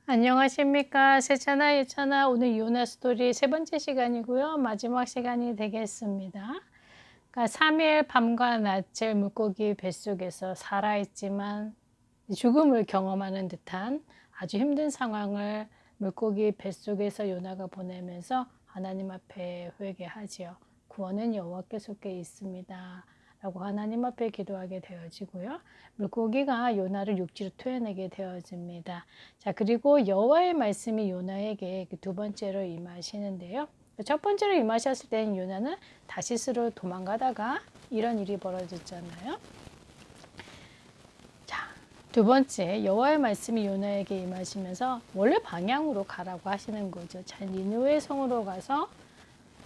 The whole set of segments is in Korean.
안녕하십니까. 세차나 예차나 오늘 요나 스토리 세 번째 시간이고요. 마지막 시간이 되겠습니다. 그러니까 3일 밤과 낮을 물고기 뱃속에서 살아있지만 죽음을 경험하는 듯한 아주 힘든 상황을 물고기 뱃속에서 요나가 보내면서 하나님 앞에 회개하지요. 구원은 여호와께 속해 있습니다. 라고 하나님 앞에 기도하게 되어지고요. 물고기가 요나를 육지로 토해내게 되어집니다. 자, 그리고 여호와의 말씀이 요나에게 두 번째로 임하시는데요. 첫 번째로 임하셨을 때는 요나는 다시스로 도망가다가 이런 일이 벌어졌잖아요. 자, 두 번째 여호와의 말씀이 요나에게 임하시면서 원래 방향으로 가라고 하시는 거죠. 자, 니느웨 성으로 가서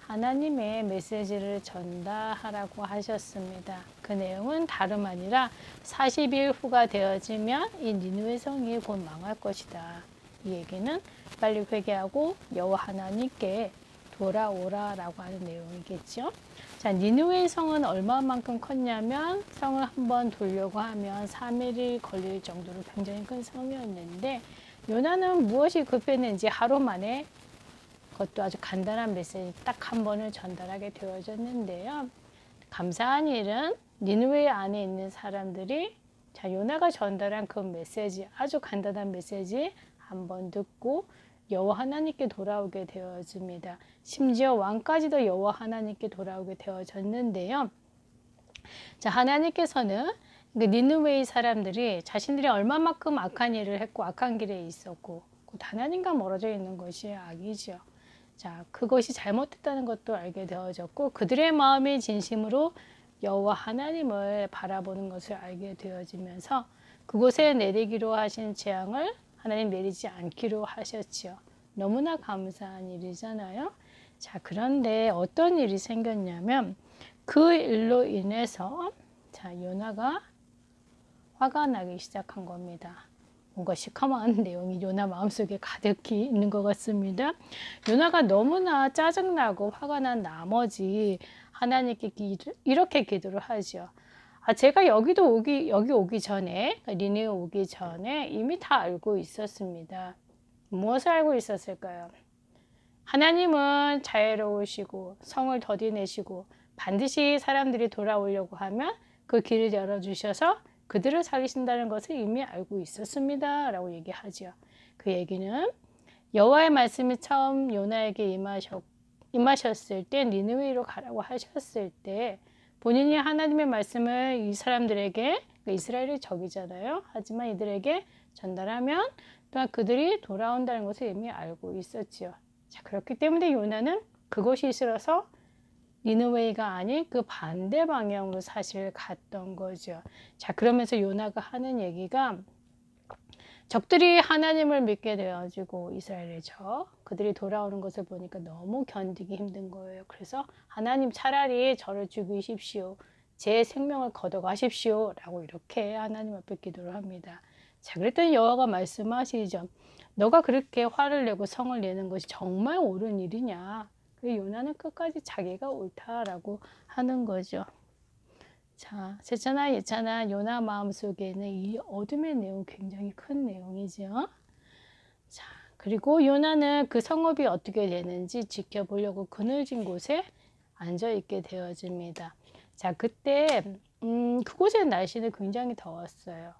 하나님의 메시지를 전달하라고 하셨습니다. 그 내용은 다름 아니라 40일 후가 되어지면 이 니느웨 성이 곧 망할 것이다. 이 얘기는 빨리 회개하고 여호와 하나님께 돌아오라라고 하는 내용이겠죠. 자, 니느웨 성은 얼마만큼 컸냐면 성을 한번 돌려고 하면 3일이 걸릴 정도로 굉장히 큰 성이었는데 요나는 무엇이 급했는지 하루 만에 그것도 아주 간단한 메시지 딱 한 번을 전달하게 되어졌는데요. 감사한 일은 니느웨 안에 있는 사람들이 자, 요나가 전달한 그 메시지, 아주 간단한 메시지 한 번 듣고 여호와 하나님께 돌아오게 되어집니다. 심지어 왕까지도 여호와 하나님께 돌아오게 되어졌는데요. 자, 하나님께서는 니느웨의 사람들이 자신들이 얼마만큼 악한 일을 했고 악한 길에 있었고 하나님과 멀어져 있는 것이 악이죠. 자, 그것이 잘못됐다는 것도 알게 되어졌고 그들의 마음이 진심으로 여호와 하나님을 바라보는 것을 알게 되어지면서 그곳에 내리기로 하신 재앙을 하나님 내리지 않기로 하셨지요. 너무나 감사한 일이잖아요. 자, 그런데 어떤 일이 생겼냐면 그 일로 인해서 자, 요나가 화가 나기 시작한 겁니다. 뭔가 시커먼 내용이 요나 마음속에 가득히 있는 것 같습니다. 요나가 너무나 짜증나고 화가 난 나머지 하나님께 이렇게 기도를 하죠. 제가 여기 오기 전에, 니느웨 오기 전에 이미 다 알고 있었습니다. 무엇을 알고 있었을까요? 하나님은 자애로우시고 성을 더디내시고 반드시 사람들이 돌아오려고 하면 그 길을 열어주셔서 그들을 살리신다는 것을 이미 알고 있었습니다. 라고 얘기하죠. 그 얘기는 여호와의 말씀이 처음 요나에게 임하셨을 때 니느웨로 가라고 하셨을 때 본인이 하나님의 말씀을 이 사람들에게 이스라엘의 적이잖아요. 하지만 이들에게 전달하면 또한 그들이 돌아온다는 것을 이미 알고 있었지요. 자, 그렇기 때문에 요나는 그것이 싫어서 니느웨이가 아닌 그 반대 방향으로 사실 갔던 거죠. 자, 그러면서 요나가 하는 얘기가 적들이 하나님을 믿게 되어지고 이스라엘의 적 그들이 돌아오는 것을 보니까 너무 견디기 힘든 거예요. 그래서 하나님 차라리 저를 죽이십시오. 제 생명을 걷어가십시오. 라고 이렇게 하나님 앞에 기도를 합니다. 자, 그랬더니 여호와가 말씀하시죠. 너가 그렇게 화를 내고 성을 내는 것이 정말 옳은 일이냐. 요나는 끝까지 자기가 옳다라고 하는 거죠. 자, 세차나 예차나 요나 마음속에는 이 어둠의 내용 굉장히 큰 내용이죠. 자, 그리고 요나는 그 성읍이 어떻게 되는지 지켜보려고 그늘진 곳에 앉아 있게 되어집니다. 자, 그때 그곳의 날씨는 굉장히 더웠어요.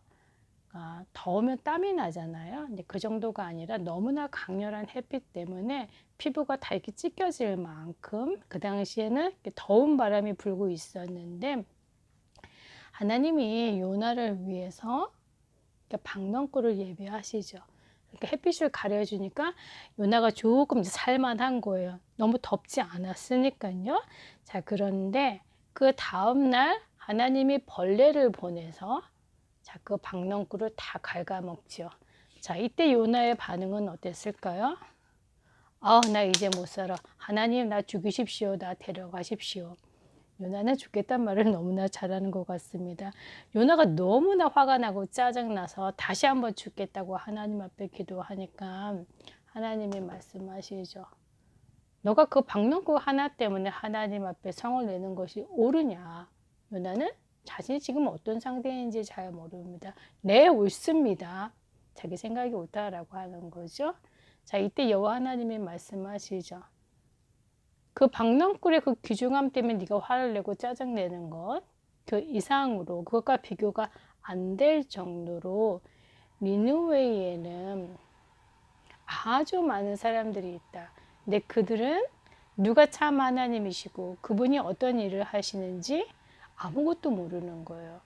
더우면 땀이 나잖아요. 근데 그 정도가 아니라 너무나 강렬한 햇빛 때문에 피부가 다 이렇게 찢겨질 만큼 그 당시에는 더운 바람이 불고 있었는데 하나님이 요나를 위해서 박넝쿨을 예비하시죠. 그러니까 햇빛을 가려주니까 요나가 조금 살만한 거예요. 너무 덥지 않았으니까요. 자, 그런데 그 다음날 하나님이 벌레를 보내서 자, 그 박넝쿨을 다 갉아먹죠. 자, 이때 요나의 반응은 어땠을까요? 나 이제 못 살아. 하나님 나 죽이십시오. 나 데려가십시오. 요나는 죽겠단 말을 너무나 잘하는 것 같습니다. 요나가 너무나 화가 나고 짜증나서 다시 한번 죽겠다고 하나님 앞에 기도하니까 하나님이 말씀하시죠. 너가 그 박넝쿨 하나 때문에 하나님 앞에 성을 내는 것이 옳으냐. 요나는 자신이 지금 어떤 상태인지 잘 모릅니다. 네, 옳습니다. 자기 생각이 옳다라고 하는 거죠. 자, 이때 여호와 하나님이 말씀하시죠. 그 박넝쿨의 그 귀중함 때문에 네가 화를 내고 짜증내는 것, 그 이상으로 그것과 비교가 안 될 정도로 니느웨에는 아주 많은 사람들이 있다. 근데 그들은 누가 참 하나님이시고 그분이 어떤 일을 하시는지 아무것도 모르는 거예요.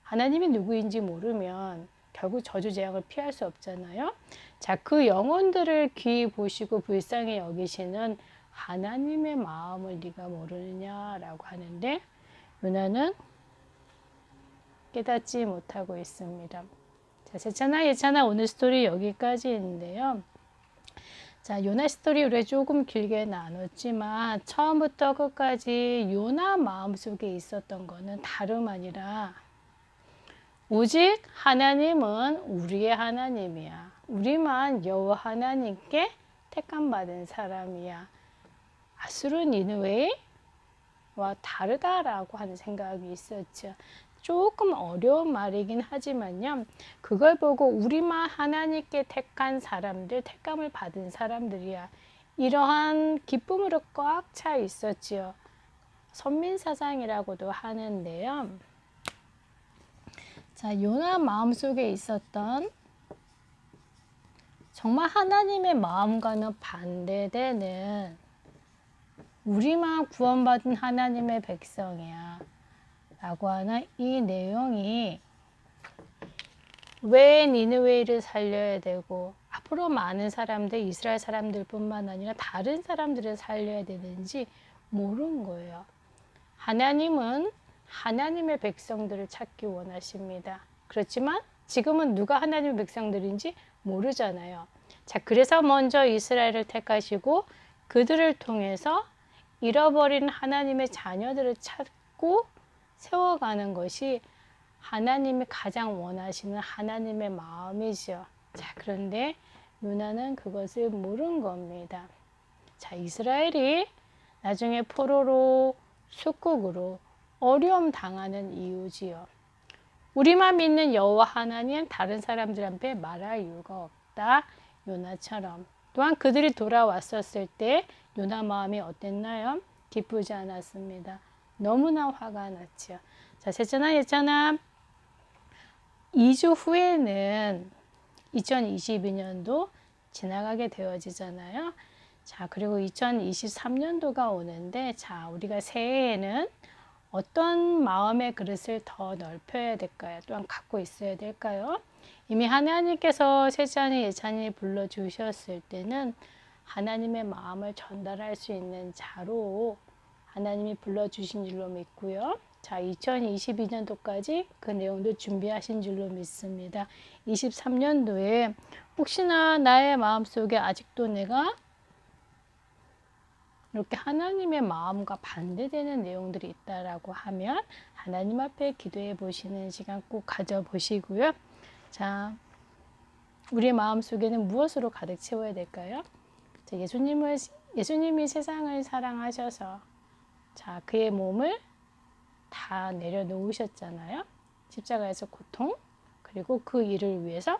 하나님이 누구인지 모르면 결국 저주재앙을 피할 수 없잖아요. 자, 그 영혼들을 귀히 보시고 불쌍히 여기시는 하나님의 마음을 네가 모르느냐라고 하는데 요나는 깨닫지 못하고 있습니다. 자, 제차나 예차나 오늘 스토리 여기까지인데요. 자, 요나 스토리 우리 조금 길게 나눴지만 처음부터 끝까지 요나 마음속에 있었던 거는 다름 아니라 오직 하나님은 우리의 하나님이야. 우리만 여호와 하나님께 택함받은 사람이야. 아수르 니느웨와 다르다라고 하는 생각이 있었죠. 조금 어려운 말이긴 하지만요. 그걸 보고 우리만 하나님께 택한 사람들, 택감을 받은 사람들이야. 이러한 기쁨으로 꽉 차 있었지요. 선민사상이라고도 하는데요. 자, 요나 마음속에 있었던 정말 하나님의 마음과는 반대되는 우리만 구원받은 하나님의 백성이야 라고 하는 이 내용이 왜 니느웨를 살려야 되고 앞으로 많은 사람들, 이스라엘 사람들뿐만 아니라 다른 사람들을 살려야 되는지 모르는 거예요. 하나님은 하나님의 백성들을 찾기 원하십니다. 그렇지만 지금은 누가 하나님의 백성들인지 모르잖아요. 자, 그래서 먼저 이스라엘을 택하시고 그들을 통해서 잃어버린 하나님의 자녀들을 찾고 세워가는 것이 하나님이 가장 원하시는 하나님의 마음이죠. 자, 그런데 요나는 그것을 모른 겁니다. 자, 이스라엘이 나중에 포로로 속국으로 어려움 당하는 이유지요. 우리만 믿는 여호와 하나님 다른 사람들한테 말할 이유가 없다. 요나처럼. 또한 그들이 돌아왔었을 때 요나 마음이 어땠나요? 기쁘지 않았습니다. 너무나 화가 났죠. 자, 셋째나 예차나 2주 후에는 2022년도 지나가게 되어지잖아요. 자, 그리고 2023년도가 오는데, 자, 우리가 새해에는 어떤 마음의 그릇을 더 넓혀야 될까요? 또한 갖고 있어야 될까요? 이미 하나님께서 셋째니 예찬이 불러주셨을 때는 하나님의 마음을 전달할 수 있는 자로 하나님이 불러주신 줄로 믿고요. 자, 2022년도까지 그 내용도 준비하신 줄로 믿습니다. 23년도에 혹시나 나의 마음속에 아직도 내가 이렇게 하나님의 마음과 반대되는 내용들이 있다라고 하면 하나님 앞에 기도해 보시는 시간 꼭 가져보시고요. 자, 우리의 마음속에는 무엇으로 가득 채워야 될까요? 자, 예수님이 세상을 사랑하셔서 자, 그의 몸을 다 내려놓으셨잖아요. 십자가에서 고통, 그리고 그 일을 위해서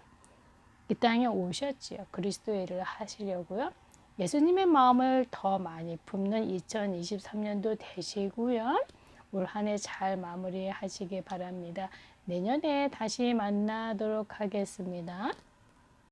이 땅에 오셨지요. 그리스도의 일을 하시려고요. 예수님의 마음을 더 많이 품는 2023년도 되시고요. 올 한 해 잘 마무리하시기 바랍니다. 내년에 다시 만나도록 하겠습니다.